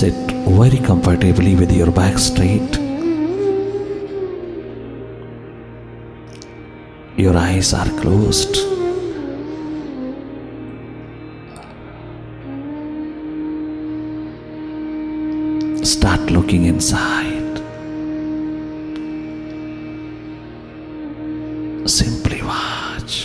Sit very comfortably with your back straight. Your eyes are closed. Start looking inside. Simply watch.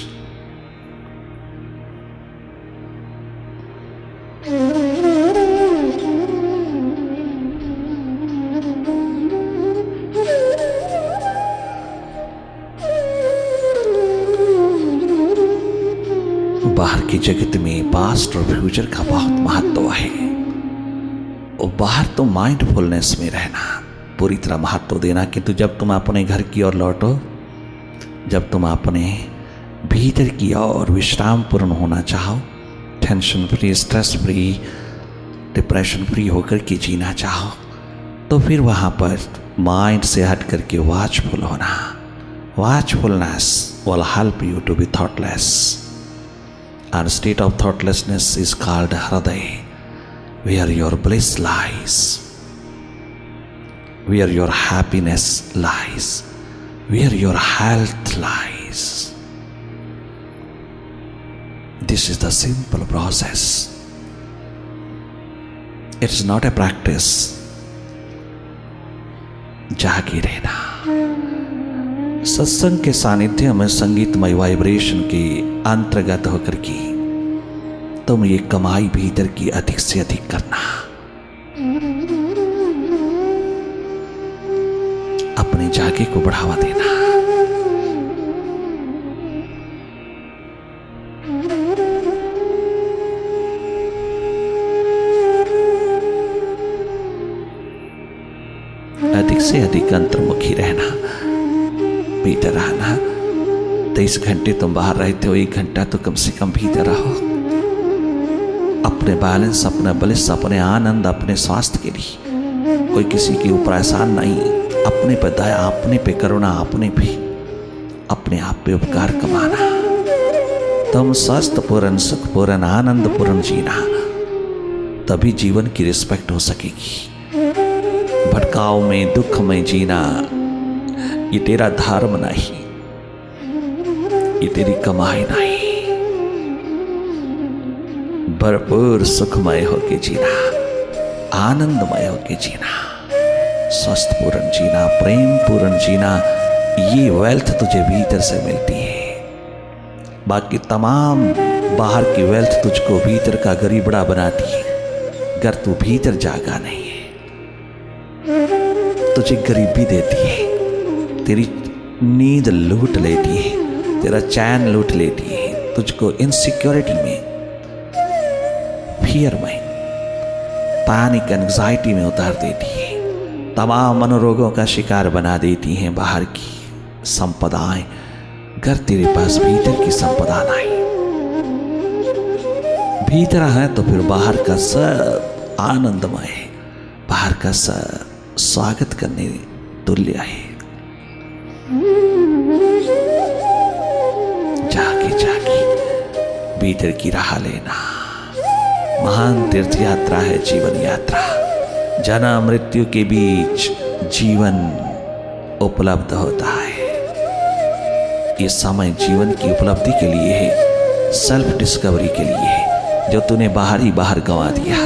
बाहर की जगत में past और future का बहुत महत्व है। और बाहर तो माइंडफुलनेस में रहना, पूरी तरह महत्व देना, किंतु जब तुम अपने घर की ओर लौटो, जब तुम अपने भीतर की ओर विश्राम पूर्ण होना चाहो, tension free, stress free, depression free होकर के जीना चाहो, तो फिर वहाँ पर माइंड से हट करके वॉचफुल होना। वॉचफुलनेस will help you to be thoughtless. And state of thoughtlessness is called Hriday, where your bliss lies, where your happiness lies, where your health lies. This is the simple process. It is not a practice. जागे रहना। सत्संग के सानिध्य में संगीतमय vibration के अंतर्गत होकर के तुम ये कमाई भीतर की अधिक से अधिक करना, अपने जागे को बढ़ावा देना। अधिक से अधिक अंतर्मुखी रहना, भीतर रहना। 23 घंटे तुम बाहर रहते हो, 1 घंटा तो कम से कम भीतर रहो। अपने बैलेंस, अपना बलिस, अपने आनंद, अपने स्वास्थ्य के लिए कोई किसी के ऊपर एहसान नहीं, अपने पे दया, अपने पे करुणा, अपने आप पे उपकार कमाना। तुम स्वस्थ पूर्ण, सुख पूर्ण, आनंद पूर्ण जीना, तभी जीवन की रिस्पेक्ट हो सकेगी। भटकाव में, दुख में जीना ये तेरा धर्म नहीं, ये तेरी कमाई नहीं। भरपूर सुखमय होके जीना, आनंदमय होके जीना, स्वस्थ पूर्ण जीना, प्रेम पूर्ण जीना, ये वेल्थ तुझे भीतर से मिलती है। बाकी तमाम बाहर की वेल्थ तुझको भीतर का गरीबड़ा बनाती है। अगर तू भीतर जागा नहीं है, तुझे गरीबी देती है, तेरी नींद लूट लेती है, तेरा चैन लूट लेती है, तुझको इनसिक्योरिटी में, फियर में, पैनिक, एंजाइटी में उतार देती है। तमाम मनोरोगों का शिकार बना देती हैं बाहर की संपदाएं। अगर तेरे पास भीतर की संपदा नहीं, भीतर है तो फिर बाहर का सब आनंदमय है, बाहर का सब स्वागत करने तुल्य है। जाके जाके भीतर की राह लेना। महान तीर्थ यात्रा है जीवन यात्रा। जन्म मृत्यु के बीच जीवन उपलब्ध होता है। ये समय जीवन की उपलब्धि के लिए है, सेल्फ डिस्कवरी के लिए है, जो तूने बाहर ही बाहर गंवा दिया।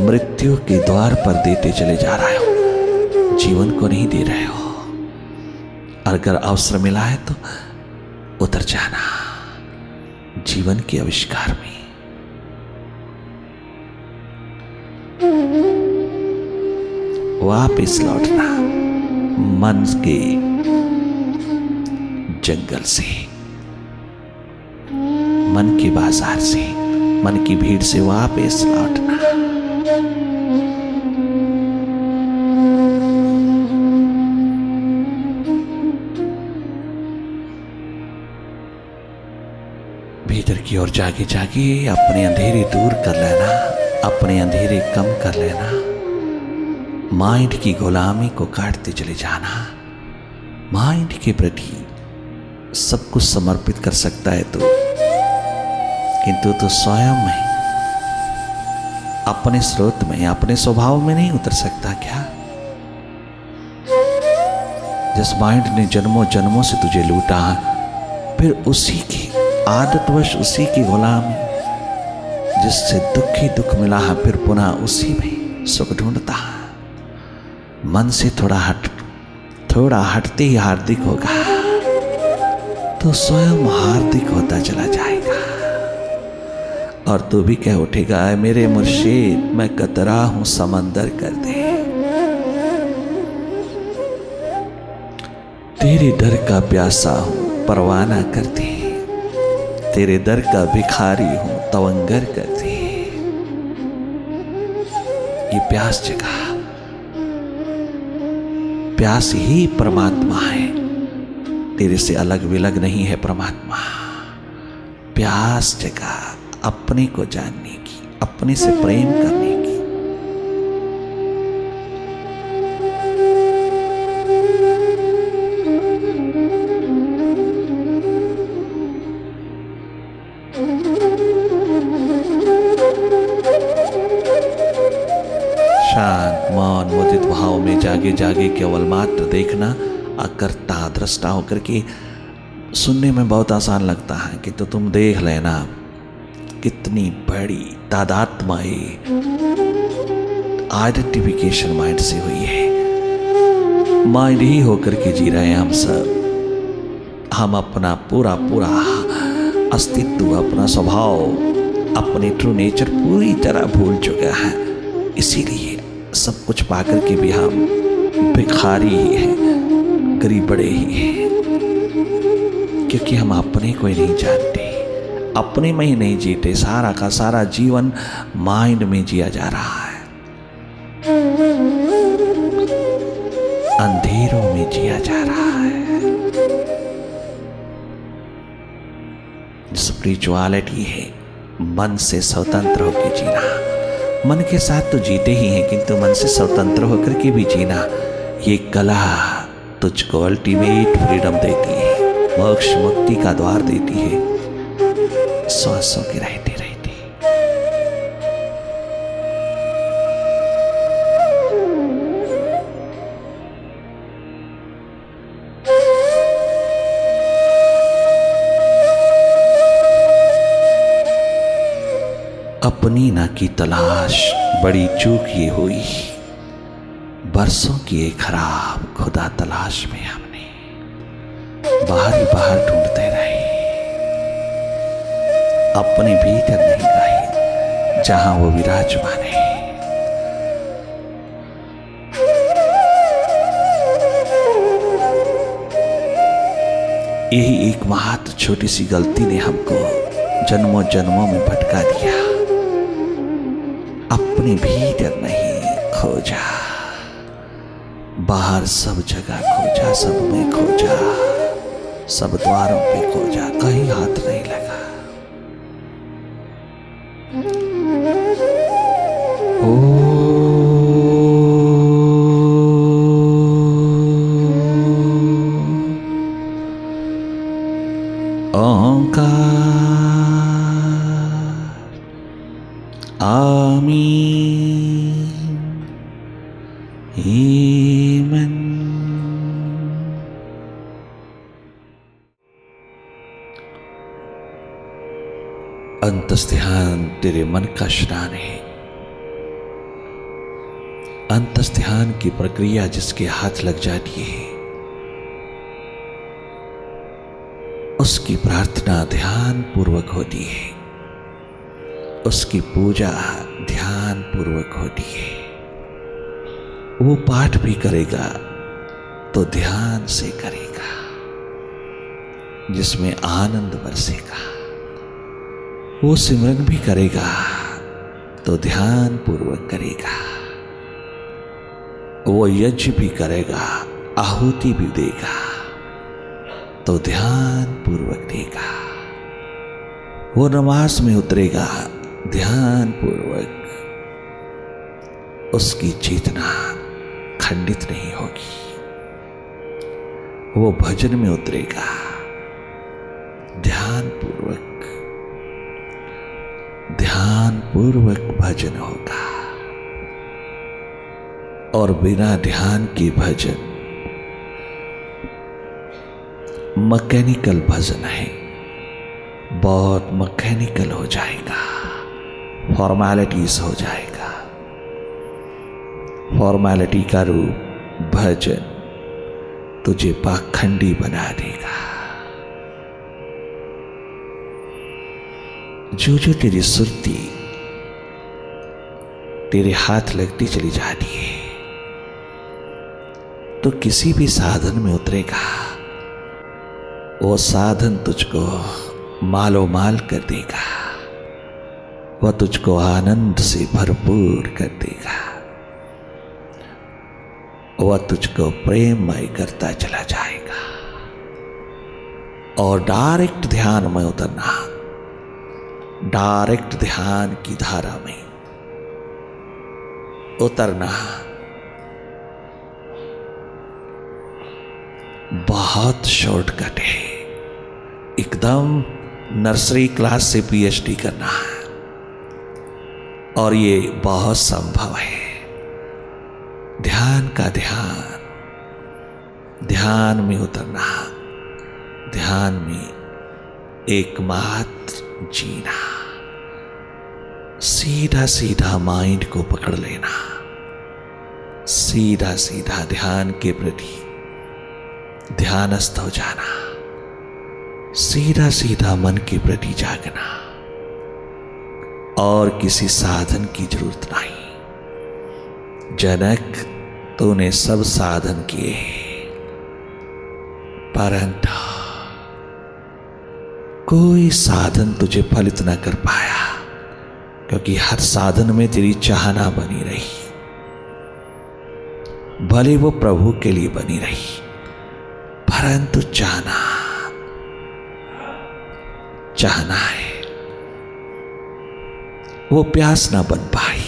मृत्यु के द्वार पर देते चले जा रहे हो, जीवन को नहीं दे रहे हो। अगर अवसर मिला है तो उतर जाना जीवन के आविष्कार में। वापिस लौटना मन के जंगल से, मन के बाजार से, मन की भीड़ से वापिस लौटना। भीतर की ओर जागे जागे अपने अंधेरे दूर कर लेना, अपने अंधेरे कम कर लेना। माइंड की गुलामी को काटते चले जाना। माइंड के प्रति सब कुछ समर्पित कर सकता है तू, किंतु तो स्वयं में अपने स्रोत में, अपने स्वभाव में नहीं उतर सकता क्या? जिस माइंड ने जन्मों जन्मों से तुझे लूटा, फिर उसी की आदतवश, उसी की गुलामी, जिससे दुख ही दुख मिला है, फिर पुनः उसी में सुख ढूंढता है। मन से थोड़ा हटते ही हार्दिक होगा तो स्वयं हार्दिक होता चला जाएगा। और तू भी कह उठेगा, मेरे मुर्शिद मैं कतरा हूं समंदर कर दे, तेरे दर का प्यासा हूं परवाना कर दे, तेरे दर का भिखारी हूं तवंगर कर दे। ये प्यास जगा, प्यास ही परमात्मा है, तेरे से अलग विलग नहीं है परमात्मा। प्यास जगा अपने को जानने की, अपने से प्रेम करने की। शांत मौन मुदित भाव में जागे जागे केवल मात्र देखना, अकर्ता दृष्टा होकर के। सुनने में बहुत आसान लगता है कि तो तुम देख लेना कितनी बड़ी तादात्म्य आइडेंटिफिकेशन माइंड से हुई है। माइंड ही होकर के जी रहे हैं हम सब। हम अपना पूरा पूरा अस्तित्व, अपना स्वभाव, अपने ट्रू नेचर पूरी तरह भूल चुके हैं। इसीलिए सब कुछ पाकर के भी हम भिखारी ही हैं, गरीब बड़े ही हैं, क्योंकि हम अपने को ही नहीं जानते, अपने में ही नहीं जीते। सारा का सारा जीवन माइंड में जिया जा रहा है, अंधेरों में जिया जा रहा है। स्पिरिचुअलिटी है मन से स्वतंत्र होकर जीना। मन के साथ तो जीते ही हैं, किंतु मन से स्वतंत्र होकर के भी जीना, ये कला तुझको अल्टीमेट फ्रीडम देती है, मोक्ष मुक्ति का द्वार देती है, श्वासों के रहते रहते। अपनी ना की तलाश बड़ी चूक ये हुई, बरसों की एक खराब खुदा तलाश में हमने बाहर ही बाहर ढूंढते रहे, अपने भीतर नहीं गए जहां वो विराजमान है। यही एक मात्र छोटी सी गलती ने हमको जन्मों जन्मों में भटका दिया। अपने भीतर नहीं खोजा, बाहर सब जगह खोजा, सब में खोजा, सब द्वारों पे खोजा, कहीं हाथ नहीं लगा। ओंकार आमीन ईमन। अंतस्ध्यान तेरे मन का स्नान है। अंतस्ध्यान की प्रक्रिया जिसके हाथ लग जाती है, उसकी प्रार्थना ध्यान पूर्वक होती है, उसकी पूजा ध्यान पूर्वक होती है। वो पाठ भी करेगा तो ध्यान से करेगा, जिसमें आनंद बरसेगा। वो सिमरन भी करेगा तो ध्यान पूर्वक करेगा। वो यज्ञ भी करेगा, आहुति भी देगा तो ध्यान पूर्वक देगा। वो नमाज में उतरेगा ध्यान पूर्वक, उसकी चेतना खंडित नहीं होगी। वो भजन में उतरेगा ध्यान पूर्वक, ध्यान ध्यान पूर्वक भजन होगा। और बिना ध्यान के भजन मैकेनिकल भजन है, बहुत मैकेनिकल हो जाएगा, फॉर्मेलिटीज हो जाएगा। फॉर्मेलिटी का रूप भजन तुझे पाखंडी बना देगा। जो जो तेरी सुरती तेरे हाथ लगती चली जाती है तो किसी भी साधन में उतरेगा, वो साधन तुझको मालो माल कर देगा, वह तुझको आनंद से भरपूर कर देगा, वह तुझको प्रेममय करता चला जाएगा। और डायरेक्ट ध्यान में उतरना, डायरेक्ट ध्यान की धारा में उतरना बहुत शॉर्टकट है। एकदम नर्सरी क्लास से पीएचडी करना है, और ये बहुत संभव है। ध्यान का ध्यान, ध्यान में उतरना, ध्यान में एकमात्र जीना, सीधा सीधा माइंड को पकड़ लेना, सीधा सीधा ध्यान के प्रति ध्यानस्थ हो जाना, सीधा सीधा मन के प्रति जागना, और किसी साधन की जरूरत नहीं। जनक, तूने सब साधन किए, परंतु कोई साधन तुझे फलित न कर पाया, क्योंकि हर साधन में तेरी चाहना बनी रही, भले वो प्रभु के लिए बनी रही, परंतु चाहना है, वो प्यास ना बन पाई।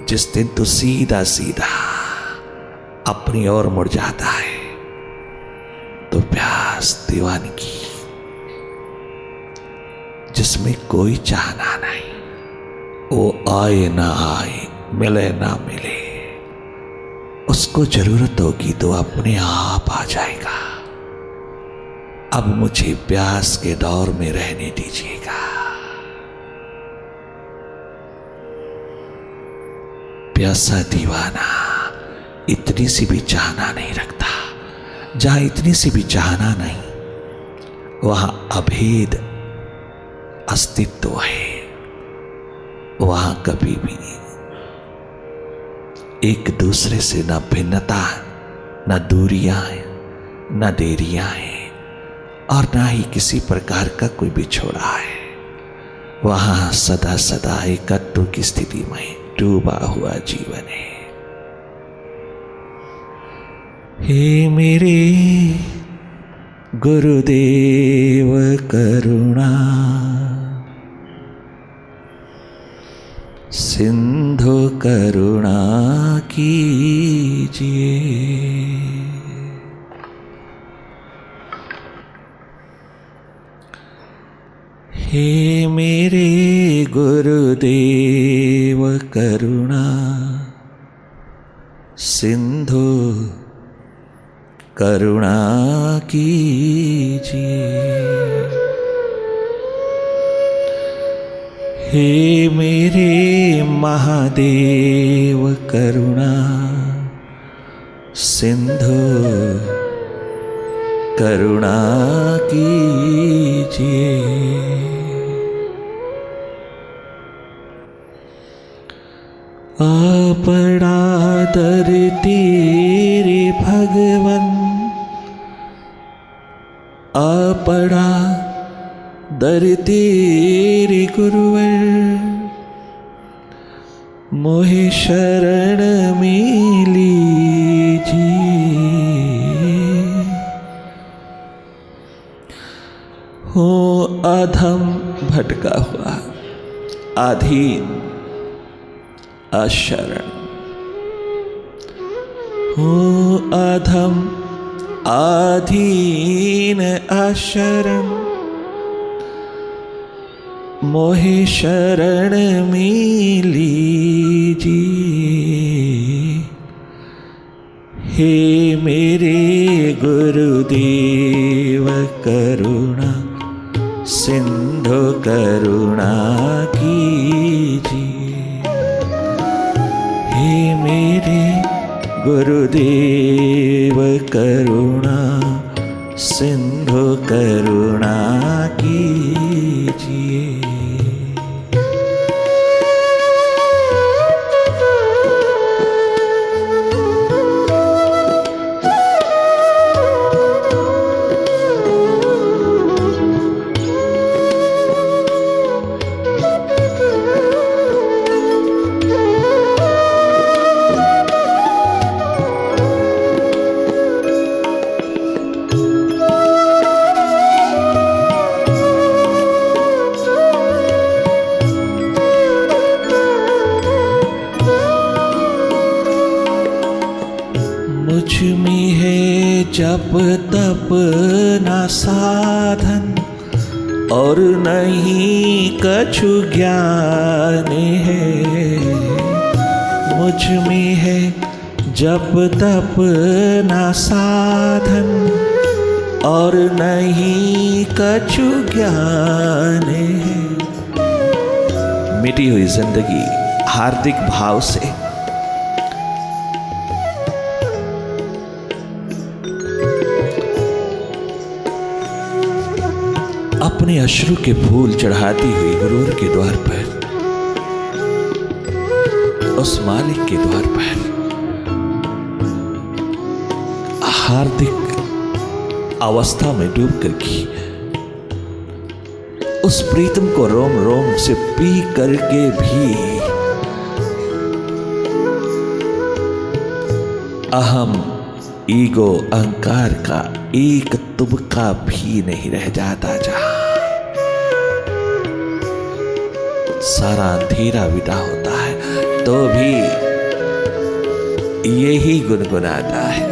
जिस दिन तू सीधा सीधा अपनी ओर मुड़ जाता है तो प्यास दीवानगी, जिसमें कोई चाहना नहीं, वो आए ना आए, मिले ना मिले, उसको जरूरत होगी तो अपने आप आ जाएगा। अब मुझे प्यास के दौर में रहने दीजिएगा। प्यासा दीवाना इतनी सी भी चाहना नहीं रखता। जहां इतनी सी भी चाहना नहीं, वहां अभेद अस्तित्व है, वहां कभी भी एक दूसरे से न भिन्नता, न दूरियां हैं, न देरियां हैं, और ना ही किसी प्रकार का कोई बिछोड़ा है। वहां सदा सदा एकत्व की स्थिति में डूबा हुआ जीवन है। हे मेरे गुरुदेव करुणा सिंधु करुणा कीजिए। हे मेरे गुरुदेव करुणा सिंधु करुणा कीजिए। हे मेरे महादेव करुणा सिंधु करुणा कीजिए। आपड़ा दर तेरे भगवन, आपड़ा दर तेरे गुरुवर, मोहे शरण में लीजिए। हो अधम भटका हुआ, अधीन अशरण, हो अधम अधीन अशरण, मोहे शरण मिली जी। हे मेरे गुरुदेव करुणा सिंधु करुणा कीजिए। हे मेरे गुरुदेव करुणा सिंधु करुणा कीजिए। मुझ में है जप तप न साधन और नहीं कछु ज्ञान है। मुझ में है जप तप न साधन और नहीं कछु ज्ञान है। मिटी हुई जिंदगी हार्दिक भाव से अपने अश्रु के फूल चढ़ाती हुई गुरूर के द्वार पर, उस मालिक के द्वार पर हार्दिक अवस्था में डूब करके उस प्रीतम को रोम रोम से पी करके भी अहम ईगो अहंकार का एक तुबका भी नहीं रह जाता। जहां सारा अंधेरा विदा होता है तो भी यही गुनगुनाता है।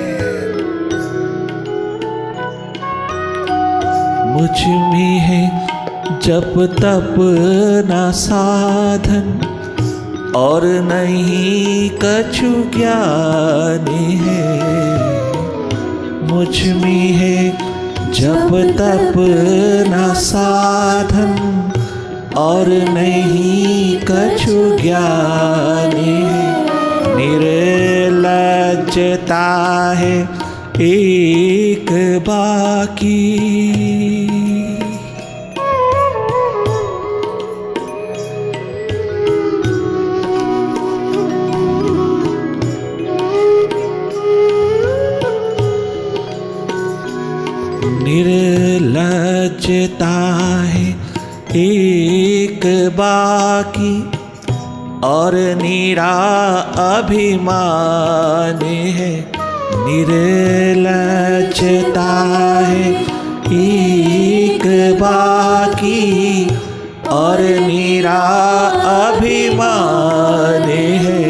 मुझ में है जप तप न साधन और नहीं कछु ज्ञान है। मुझ में है जप तप न साधन और नहीं कछु ज्ञान है। निर्लज्जता है एक बाकी, निर्लज्जता है एक बाकी और निरा अभिमान है। निर्लज्जता है एक बाकी और निरा अभिमान है।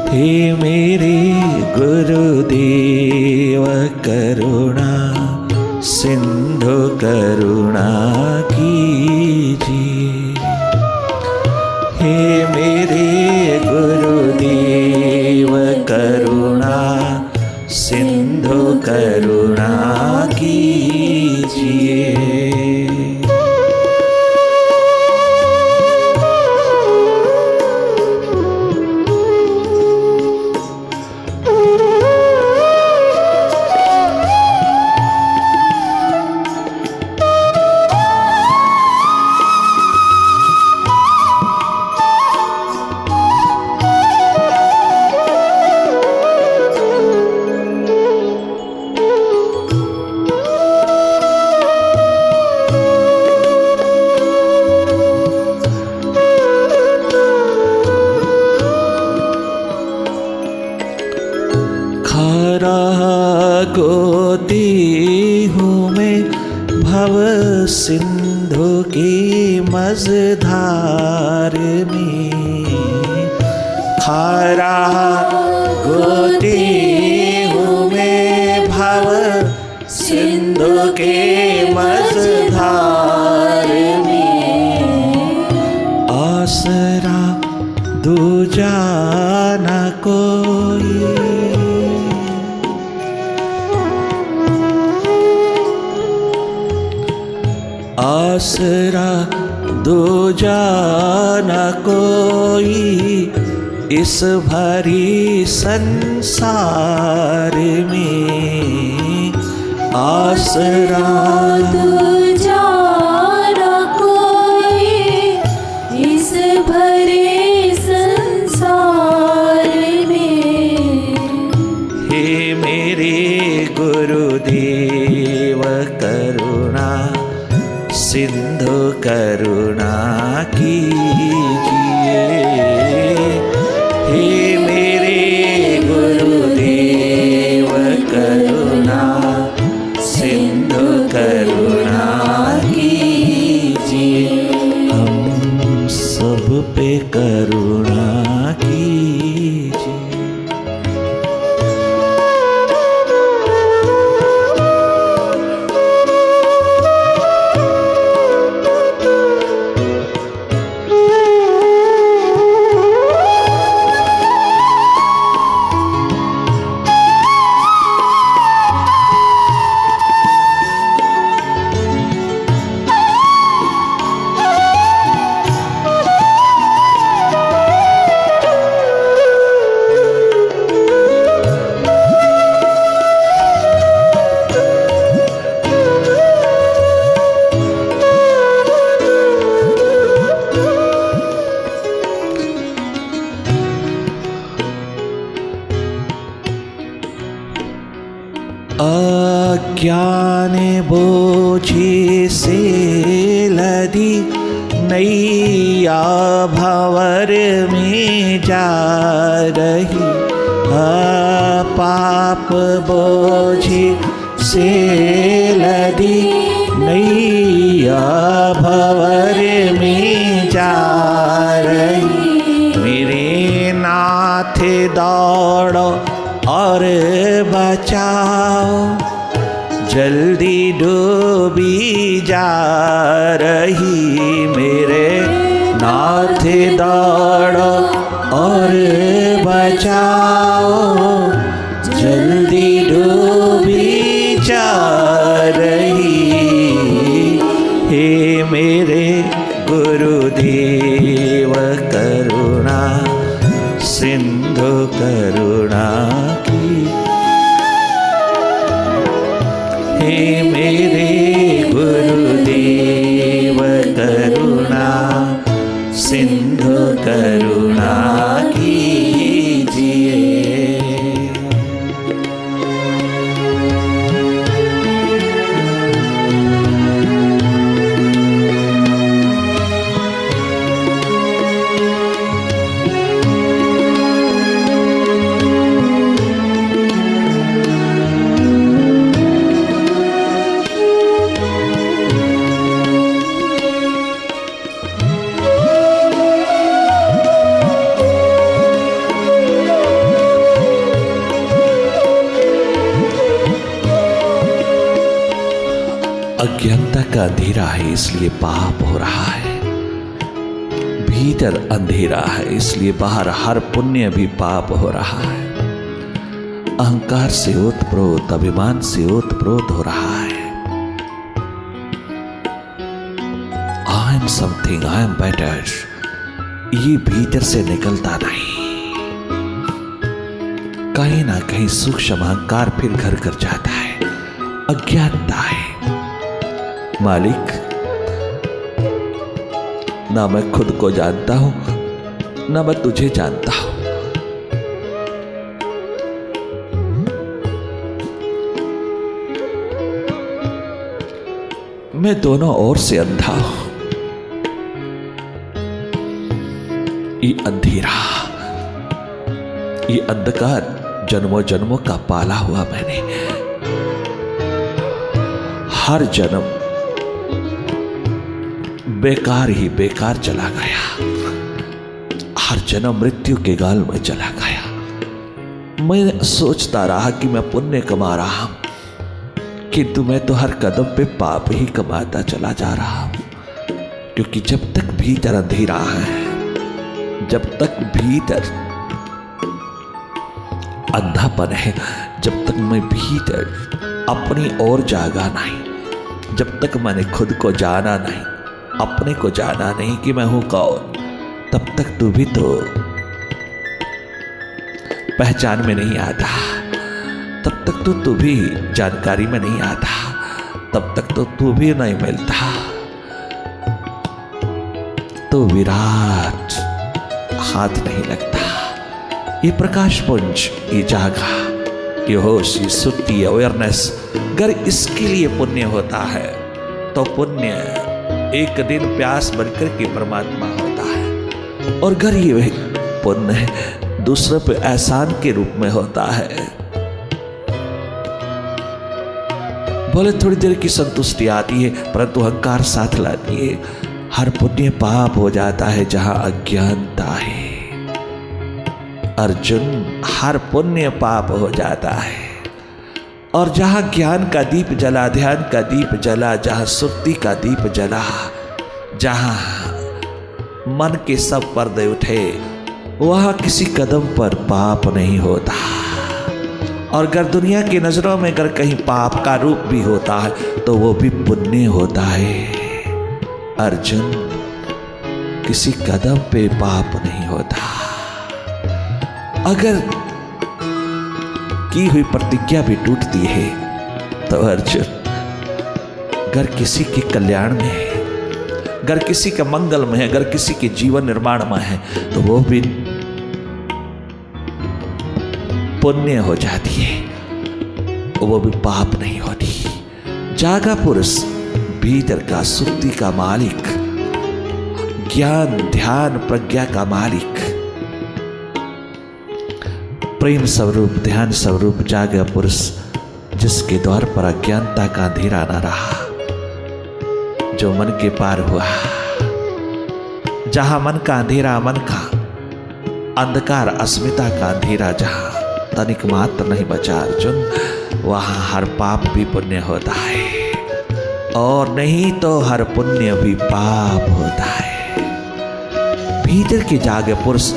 हे मेरे गुरुदेव करुणा सिंधु करुणा कीजिए। हे मेरे गुरुदेव करुणा सिंधु करुणा कीजिए। गोती हूँ मैं भव सिंधु की मझधार में। खारा गोती हूँ मैं भव सिंधु के मझधार में। आसरा दूजा न कोई इस भरी संसार में, आसरा दूजा न कोई इस भरे संसार में। हे मेरे गुरुदेव करुणा सिंधु करुणा कीजिए। हे मेरे गुरुदेव करुणा सिंधु करुणा कीजिए। हम सब पे करुणा कीजिए। अज्ञान बोझे से लदी नैया भंवर में जा रही। पाप बोझे से लदी नैया भंवर में जा रही। मेरे नाथ दौड़ो और बचाओ, जल्दी डूबी जा रही। मेरे नाथ दौड़ो और बचाओ, जल्दी डूबी जा रही। हे मेरे गुरुदेव करुणा सिंधु करुणा की। हे मेरे गुरुदेव करुणा सिंधु करुणा कीजिए। अज्ञानता का अंधेरा है इसलिए पाप हो रहा है। भीतर अंधेरा है इसलिए बाहर हर पुण्य भी पाप हो रहा है। अहंकार से ओतप्रोत, अभिमान से ओतप्रोत हो रहा है। I am something, I am better, ये भीतर से निकलता नहीं। कहीं ना कहीं सूक्ष्म अहंकार फिर घर कर जाता है। अज्ञानता है। मालिक, ना मैं खुद को जानता हूं ना मैं तुझे जानता हूं। मैं दोनों ओर से अंधा हूं। ये अंधेरा, ये अंधकार जन्मों जन्मों का पाला हुआ मैंने। हर जन्म बेकार ही बेकार चला गया। हर जन्म मृत्यु के गाल में चला गया। मैं सोचता रहा कि मैं पुण्य कमा रहा हूं, किंतु मैं तो हर कदम पे पाप ही कमाता चला जा रहा हूं। क्योंकि जब तक भीतर अंधेरा है, जब तक भीतर अंधापन है, जब तक मैं भीतर अपनी ओर जागा नहीं, जब तक मैंने खुद को जाना नहीं, अपने को जाना नहीं कि मैं हूं कौन, तब तक तू भी तो पहचान में नहीं आता, तब तक तो तू भी जानकारी में नहीं आता, तब तक तो तू भी नहीं मिलता। तो विराट हाथ नहीं लगता। ये प्रकाश पुंज, ये जागा, ये होश, ये सुट्टी, अवेयरनेस, अगर इसके लिए पुण्य होता है तो पुण्य एक दिन प्यास बनकर के परमात्मा होता है। और अगर ये पुण्य दूसरे पे एहसान के रूप में होता है, बोले थोड़ी देर की संतुष्टि आती है, परंतु अहंकार साथ लाती है। हर पुण्य पाप हो जाता है जहां अज्ञानता है। अर्जुन, हर पुण्य पाप हो जाता है। और जहां ज्ञान का दीप जला, ध्यान का दीप जला, जहां सुक्ति का दीप जला, जहां मन के सब पर्दे उठे, वहां किसी कदम पर पाप नहीं होता। और अगर दुनिया की नजरों में अगर कहीं पाप का रूप भी होता है तो वो भी पुण्य होता है। अर्जुन, किसी कदम पे पाप नहीं होता। अगर की हुई प्रतिज्ञा भी टूटती है तो अर्जुन, अगर किसी के कल्याण में है, अगर किसी का मंगल में है, अगर किसी के जीवन निर्माण में है, तो वो भी पुण्य हो जाती है, वो भी पाप नहीं होती। जागा पुरुष, भीतर का सुक्ति का मालिक, ज्ञान ध्यान प्रज्ञा का मालिक, प्रेम स्वरूप ध्यान स्वरूप जागा पुरुष, जिसके द्वार पर अज्ञानता का अंधेरा न रहा, जो मन के पार हुआ। जहां मन का अंधेरा, मन का अंधकार, अस्मिता का अंधेरा जहां तनिक मात्र नहीं बचा अर्जुन, वहां हर पाप भी पुण्य होता है, और नहीं तो हर पुण्य भी पाप होता है। भीतर के जागे पुरुष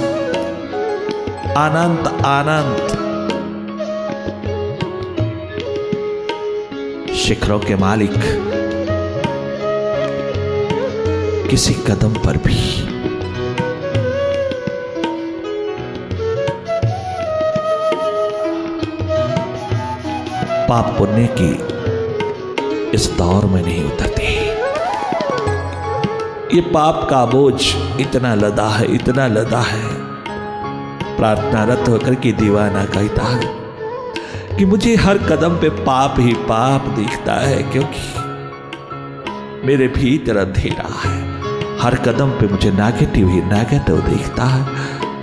अनंत अनंत शिखरों के मालिक, किसी कदम पर भी पाप पुण्य की इस दौर में नहीं उतरती। ये पाप का बोझ इतना लदा है, इतना लदा है। प्रार्थनारत होकर के दीवाना कहता है कि मुझे हर कदम पे पाप ही पाप दिखता है, क्योंकि मेरे भीतर अंधेरा है। हर कदम पे मुझे नेगेटिव ही नेगेटिव दिखता है,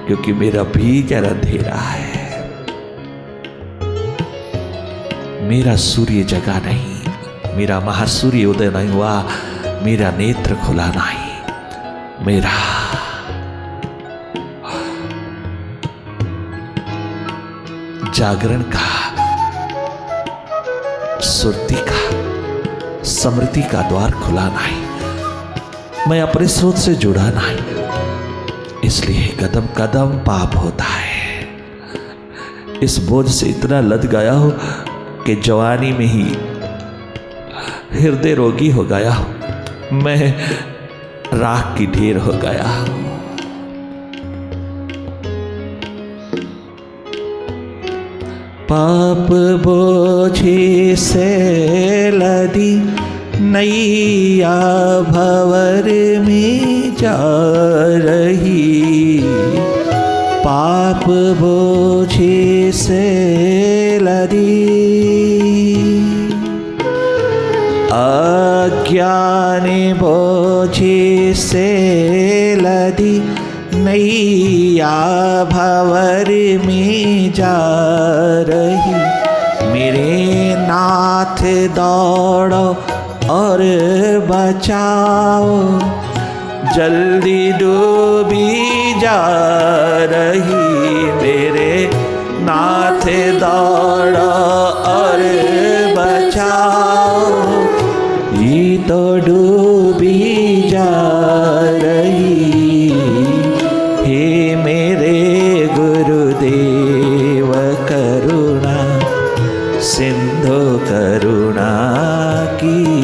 क्योंकि मेरा भीतर अंधेरा है। मेरा सूर्य जगा नहीं, मेरा महासूर्य उदय नहीं हुआ, मेरा नेत्र खुला नहीं, मेरा जागरण का, सुरती का, समृद्धि का द्वार खुला नहीं, मैं अपने स्रोत से जुड़ा नहीं, इसलिए कदम कदम पाप होता है। इस बोझ से इतना लद गया हो कि जवानी में ही हृदय रोगी हो गया हूं, मैं राख की ढेर हो गया हूं। पाप बोझे से लदी नैया भंवर में जा रही, पाप बोझे से लदी अज्ञान बोझे से लदी नैया भंवर में जा रही। मेरे नाथ दौड़ो और बचाओ, जल्दी डूबी जा रही। मेरे नाथ दौड़ो और बचाओ, ये तो डूबी जा रही। हे मेरे गुरुदेव करुणा सिंधु करुणा की